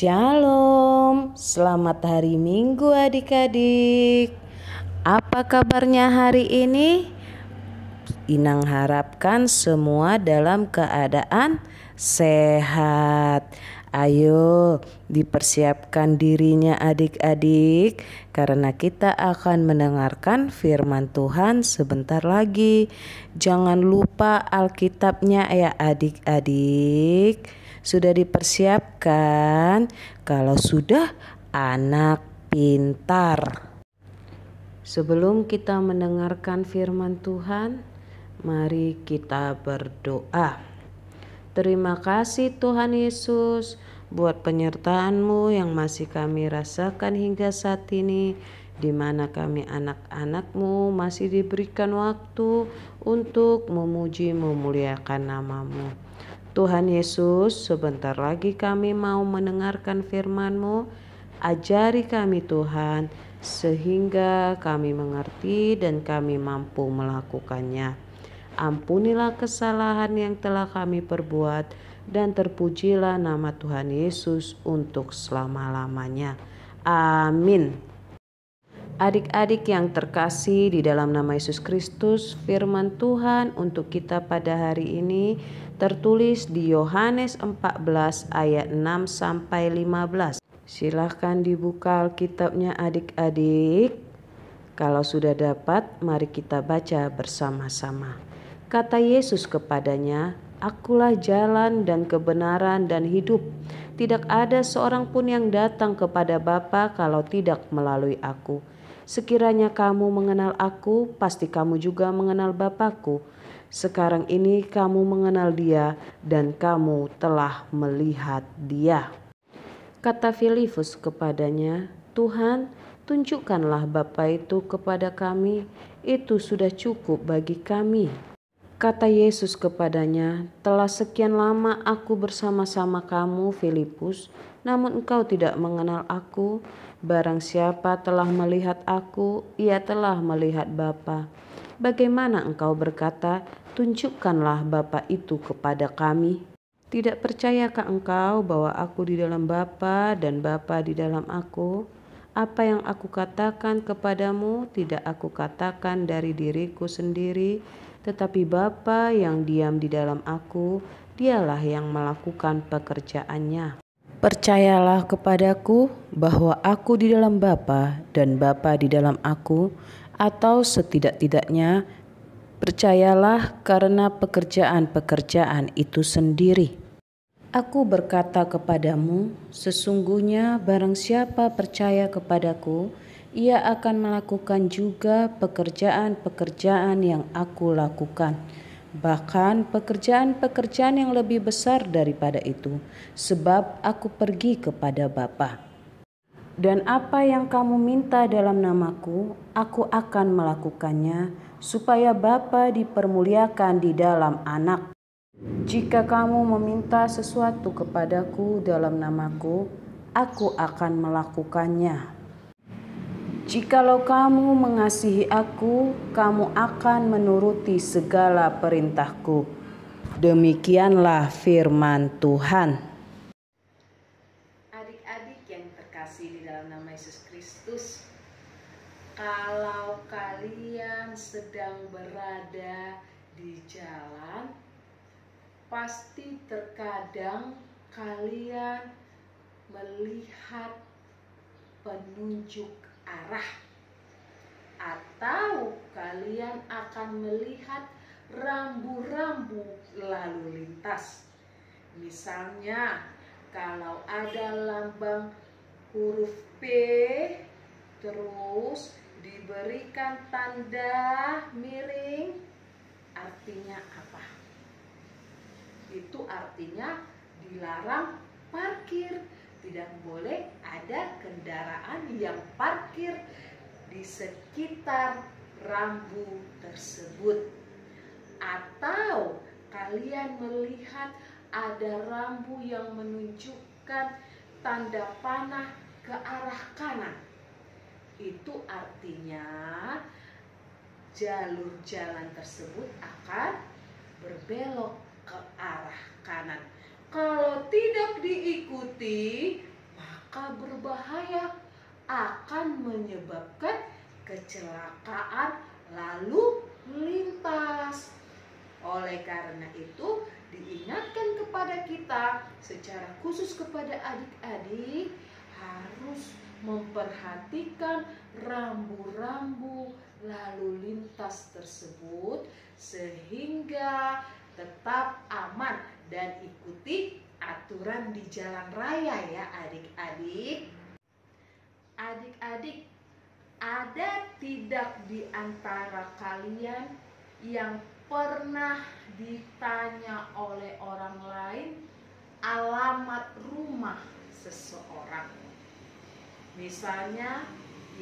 Shalom, selamat hari Minggu adik-adik. Apa kabarnya hari ini? Inang harapkan semua dalam keadaan sehat. Ayo dipersiapkan dirinya adik-adik, karena kita akan mendengarkan firman Tuhan sebentar lagi. Jangan lupa Alkitabnya ya adik-adik. Sudah dipersiapkan? Kalau sudah, anak pintar. Sebelum kita mendengarkan firman Tuhan, mari kita berdoa. Terima kasih Tuhan Yesus buat penyertaan-Mu yang masih kami rasakan hingga saat ini, di mana kami anak-anak-Mu masih diberikan waktu untuk memuji memuliakan nama-Mu. Tuhan Yesus, sebentar lagi kami mau mendengarkan firman-Mu. Ajari kami Tuhan, sehingga kami mengerti dan kami mampu melakukannya. Ampunilah kesalahan yang telah kami perbuat, dan terpujilah nama Tuhan Yesus untuk selama-lamanya. Amin. Adik-adik yang terkasih di dalam nama Yesus Kristus, firman Tuhan untuk kita pada hari ini tertulis di Yohanes 14 ayat 6 sampai 15. Silahkan dibuka Alkitabnya adik-adik. Kalau sudah dapat, mari kita baca bersama-sama. Kata Yesus kepadanya, Akulah jalan dan kebenaran dan hidup. Tidak ada seorang pun yang datang kepada Bapa kalau tidak melalui aku. Sekiranya kamu mengenal aku, pasti kamu juga mengenal Bapakku. Sekarang ini kamu mengenal Dia dan kamu telah melihat Dia. Kata Filipus kepadanya, Tuhan, tunjukkanlah Bapa itu kepada kami, itu sudah cukup bagi kami. Kata Yesus kepadanya, telah sekian lama aku bersama-sama kamu, Filipus, namun engkau tidak mengenal aku. Barang siapa telah melihat aku, ia telah melihat Bapa. Bagaimana engkau berkata, tunjukkanlah Bapa itu kepada kami? Tidak percayakah engkau bahwa aku di dalam Bapa dan Bapa di dalam aku? Apa yang aku katakan kepadamu tidak aku katakan dari diriku sendiri, tetapi Bapa yang diam di dalam aku, Dialah yang melakukan pekerjaannya. Percayalah kepadaku bahwa aku di dalam Bapa dan Bapa di dalam aku, atau setidak-tidaknya percayalah karena pekerjaan-pekerjaan itu sendiri. Aku berkata kepadamu, sesungguhnya barang siapa percaya kepadaku, ia akan melakukan juga pekerjaan-pekerjaan yang aku lakukan. Bahkan pekerjaan-pekerjaan yang lebih besar daripada itu, sebab aku pergi kepada Bapa. Dan apa yang kamu minta dalam namaku, aku akan melakukannya, supaya Bapa dipermuliakan di dalam Anak. Jika kamu meminta sesuatu kepadaku dalam namaku, aku akan melakukannya. Jikalau kamu mengasihi aku, kamu akan menuruti segala perintahku. Demikianlah firman Tuhan. Adik-adik yang terkasih di dalam nama Yesus Kristus, kalau kalian sedang berada di jalan, pasti terkadang kalian melihat penunjuk arah, atau kalian akan melihat rambu-rambu lalu lintas. Misalnya, kalau ada lambang huruf P, terus diberikan tanda miring, artinya apa? Itu artinya dilarang parkir. Tidak boleh ada kendaraan yang parkir di sekitar rambu tersebut. Atau kalian melihat ada rambu yang menunjukkan tanda panah ke arah kanan. Itu artinya jalur jalan tersebut akan berbelok ke arah kanan. Kalau tidak diikuti, maka berbahaya, akan menyebabkan kecelakaan lalu lintas. Oleh karena itu, diingatkan kepada kita, secara khusus kepada adik-adik, harus memperhatikan rambu-rambu lalu lintas tersebut sehingga tetap aman dan ikuti aturan di jalan raya ya adik-adik. Adik-adik, ada tidak di antara kalian yang pernah ditanya oleh orang lain alamat rumah seseorang? Misalnya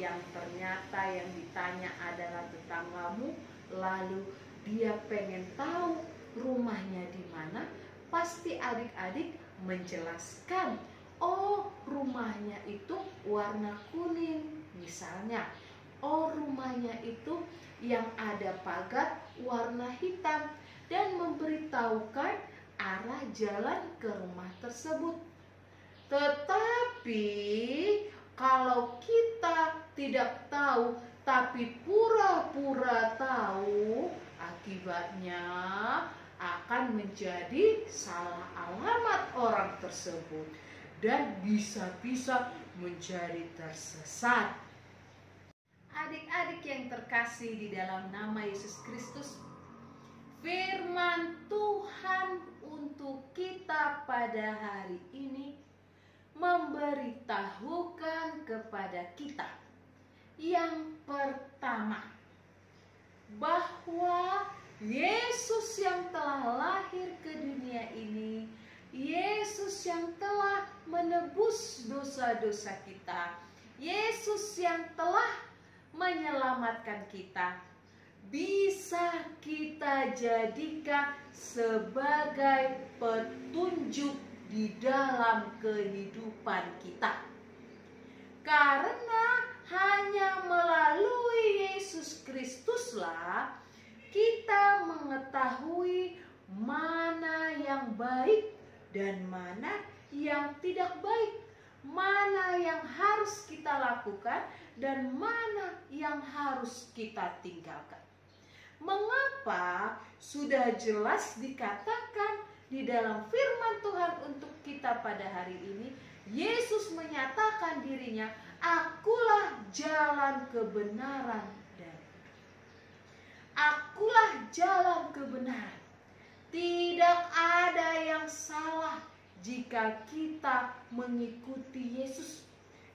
yang ternyata yang ditanya adalah tetanggamu, lalu dia pengen tahu rumahnya di mana, pasti adik-adik menjelaskan, oh rumahnya itu warna kuning misalnya, oh rumahnya itu yang ada pagar warna hitam, dan memberitahukan arah jalan ke rumah tersebut. Tetapi kalau kita tidak tahu tapi pura-pura tahu, akibatnya akan menjadi salah alamat orang tersebut dan bisa-bisa menjadi tersesat. Adik-adik yang terkasih di dalam nama Yesus Kristus, Firman Tuhan untuk kita pada hari ini memberitahukan kepada kita yang pertama, bahwa Yesus yang telah lahir ke dunia ini, Yesus yang telah menebus dosa-dosa kita, Yesus yang telah menyelamatkan kita, bisa kita jadikan sebagai petunjuk di dalam kehidupan kita. Karena hanya melalui Yesus Kristuslah kita mengetahui mana yang baik dan mana yang tidak baik, mana yang harus kita lakukan dan mana yang harus kita tinggalkan. Mengapa? Sudah jelas dikatakan di dalam firman Tuhan untuk kita pada hari ini. Yesus menyatakan dirinya, akulah jalan kebenaran dan akulah jalan kebenaran. Tidak ada yang salah jika kita mengikuti Yesus,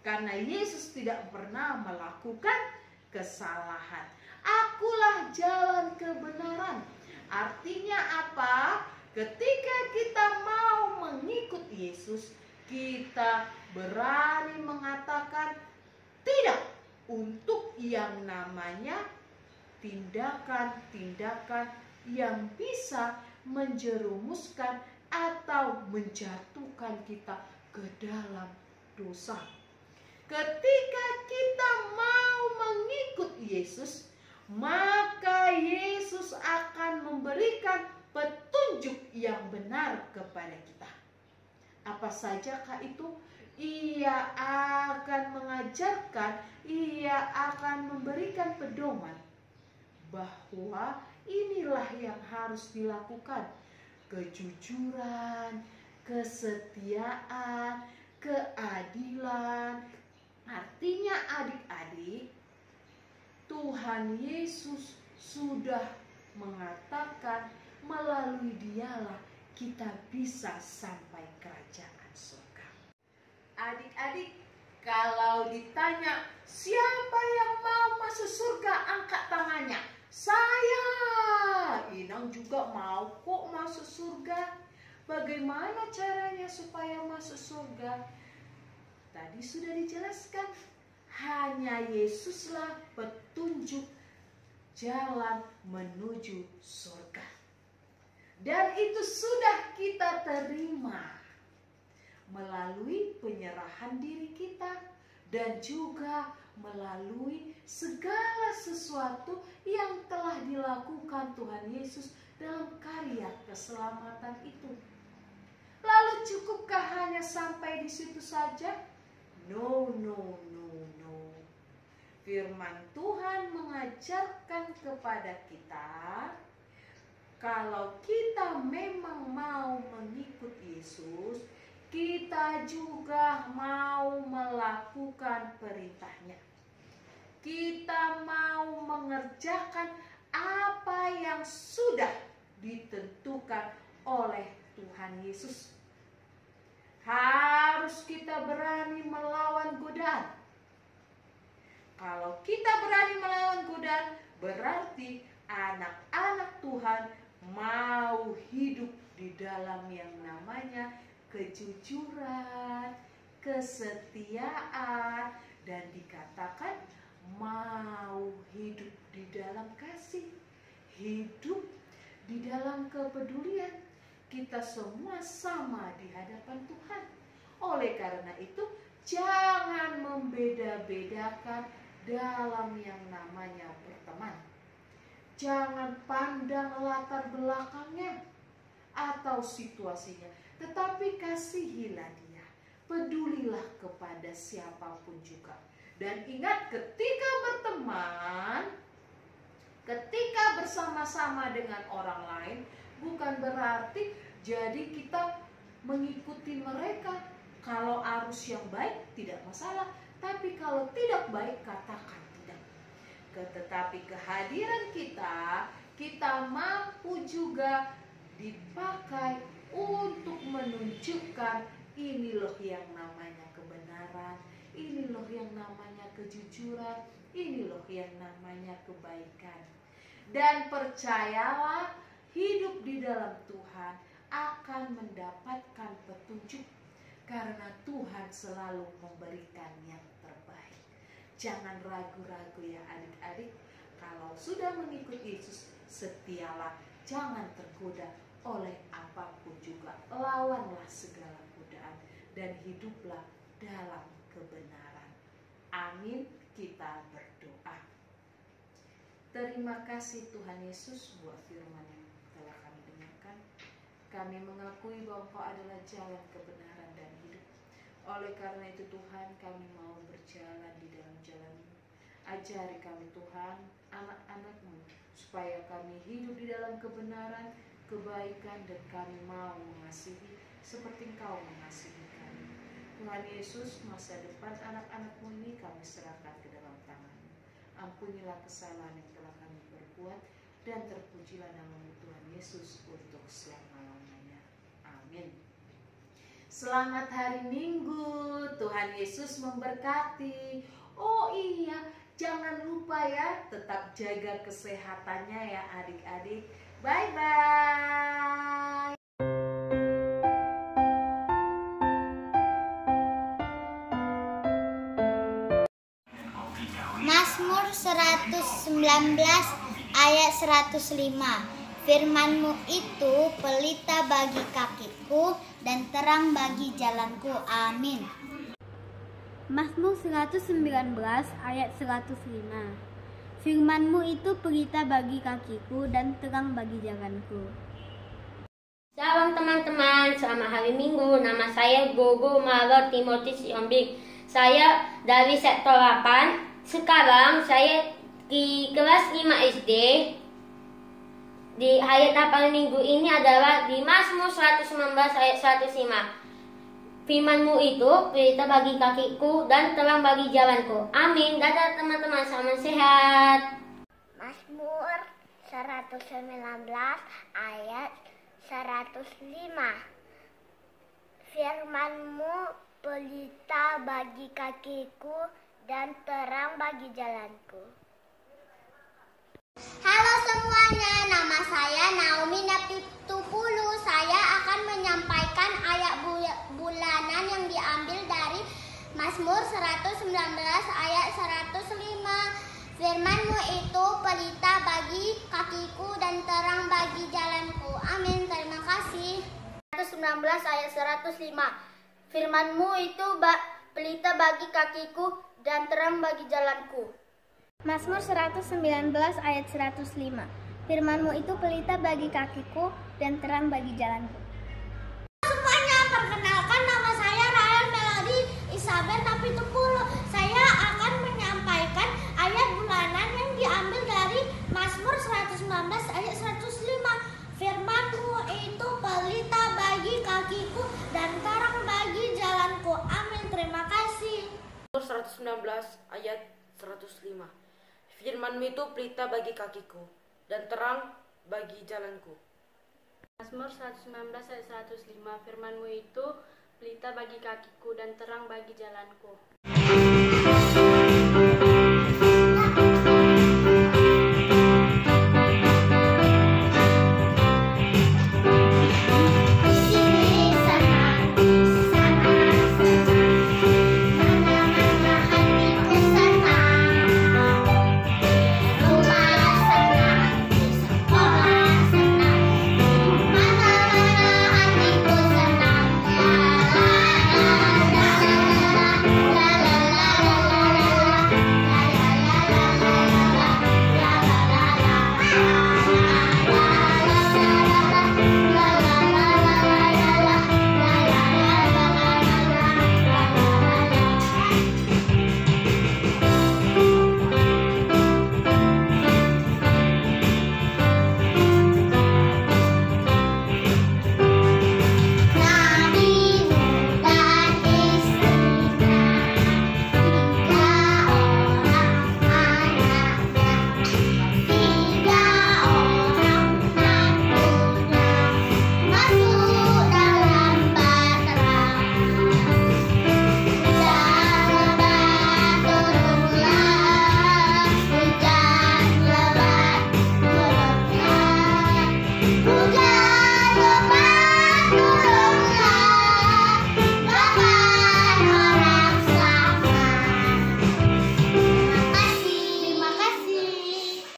karena Yesus tidak pernah melakukan kesalahan. Akulah jalan kebenaran. Artinya apa? Ketika kita mau mengikut Yesus, kita berani mengatakan tidak untuk yang namanya tindakan-tindakan yang bisa menjerumuskan atau menjatuhkan kita ke dalam dosa. Ketika kita mau mengikut Yesus, maka Yesus akan memberikan petunjuk yang benar kepada kita. Apa sajakah itu? Ia akan mengajarkan, ia akan memberikan pedoman bahwa inilah yang harus dilakukan. Kejujuran, kesetiaan, keadilan. Artinya adik-adik, Tuhan Yesus sudah mengatakan melalui Dialah kita bisa sampai kerajaan surga. Adik-adik, kalau ditanya siapa yang mau masuk surga, angkat tangannya. Saya. Inang juga mau kok masuk surga. Bagaimana caranya supaya masuk surga? Tadi sudah dijelaskan. Hanya Yesuslah petunjuk jalan menuju surga. Dan itu sudah kita terima melalui penyerahan diri kita dan juga melalui segala sesuatu yang telah dilakukan Tuhan Yesus dalam karya keselamatan itu. Lalu cukupkah hanya sampai di situ saja? No. Firman Tuhan mengajarkan kepada kita, kalau kita memang mau mengikut Yesus, kita juga mau melakukan perintahnya. Kita mau mengerjakan apa yang sudah ditentukan oleh Tuhan Yesus. Harus kita berani melawan godaan. Kalau kita berani melawan godaan, berarti anak-anak Tuhan mau hidup di dalam yang namanya kejujuran, kesetiaan, dan dikatakan mau hidup di dalam kasih, hidup di dalam kepedulian. Kita semua sama di hadapan Tuhan. Oleh karena itu, jangan membeda-bedakan dalam yang namanya berteman. Jangan pandang latar belakangnya atau situasinya, tetapi kasihilah dia. Pedulilah kepada siapapun juga. Dan ingat, ketika berteman, ketika bersama-sama dengan orang lain, bukan berarti jadi kita mengikuti mereka. Kalau arus yang baik tidak masalah, tapi kalau tidak baik katakan tidak. Tetapi kehadiran kita kita mampu juga dipakai untuk menunjukkan ini loh yang namanya kebenaran, ini loh yang namanya kejujuran, ini loh yang namanya kebaikan. Dan percayalah, hidup di dalam Tuhan akan mendapatkan petunjuk, karena Tuhan selalu memberikan yang terbaik. Jangan ragu-ragu ya adik-adik, kalau sudah mengikut Yesus, setialah, jangan tergoda oleh apapun juga. Lawanlah segala godaan dan hiduplah dalam kebenaran. Amin. Kita berdoa. Terima kasih Tuhan Yesus buat firman yang telah kami dengarkan. Kami mengakui bahwa Engkau adalah jalan kebenaran dan hidup. Oleh karena itu Tuhan, kami mau berjalan di dalam jalan-Mu. Ajari kami Tuhan, anak-anak-Mu, supaya kami hidup di dalam kebenaran, kebaikan, dan kami mau mengasihi seperti Engkau mengasihi kami. Tuhan Yesus, masa depan anak-anak-Mu ini kami serahkan ke dalam tangan-Mu. Ampunilah kesalahan yang telah kami perbuat, dan terpujilah nama-Mu Tuhan Yesus untuk selama-lamanya. Amin. Selamat hari Minggu, Tuhan Yesus memberkati. Oh iya, jangan lupa ya, tetap jaga kesehatannya ya adik-adik. Bye-bye. Mazmur 119 ayat 105. Firman-Mu itu pelita bagi kakiku dan terang bagi jalanku. Amin. Mazmur 119 ayat 105. Firman-Mu itu pelita bagi kakiku dan terang bagi jalanku. Shalom teman-teman, selamat hari Minggu. Nama saya Gogo Malo Timotius Yombik. Saya dari sektor 8. Sekarang saya di kelas 5 SD. Di ayat hafal minggu ini adalah di Mazmur 119 ayat 105. Firman-Mu itu pelita bagi kakiku dan terang bagi jalanku. Amin. Dadah teman-teman, salam sehat. Mazmur 119 ayat 105. Firman-Mu pelita bagi kakiku dan terang bagi jalanku. Halo semuanya, nama saya Naomi Napitupulu. Saya akan menyampaikan ayat bulanan yang diambil dari Mazmur 119 ayat 105. Firman-Mu itu pelita bagi kakiku dan terang bagi jalanku. Amin. Terima kasih. 119 ayat 105. Firman-Mu itu pelita bagi kakiku dan terang bagi jalanku. Mazmur 119 ayat 105. Firman-Mu itu pelita bagi kakiku dan terang bagi jalanku. Semuanya, perkenalkan nama saya Rahel Melody Isabel Napitupulu. Saya akan menyampaikan ayat bulanan yang diambil dari Mazmur 119 ayat 105. Firman-Mu itu pelita bagi kakiku dan terang bagi jalanku. Amin. Terima kasih. 119 ayat 105. Firman-Mu itu pelita bagi kakiku dan terang bagi jalanku. Mazmur 119 ayat 105. Firman-Mu itu pelita bagi kakiku dan terang bagi jalanku.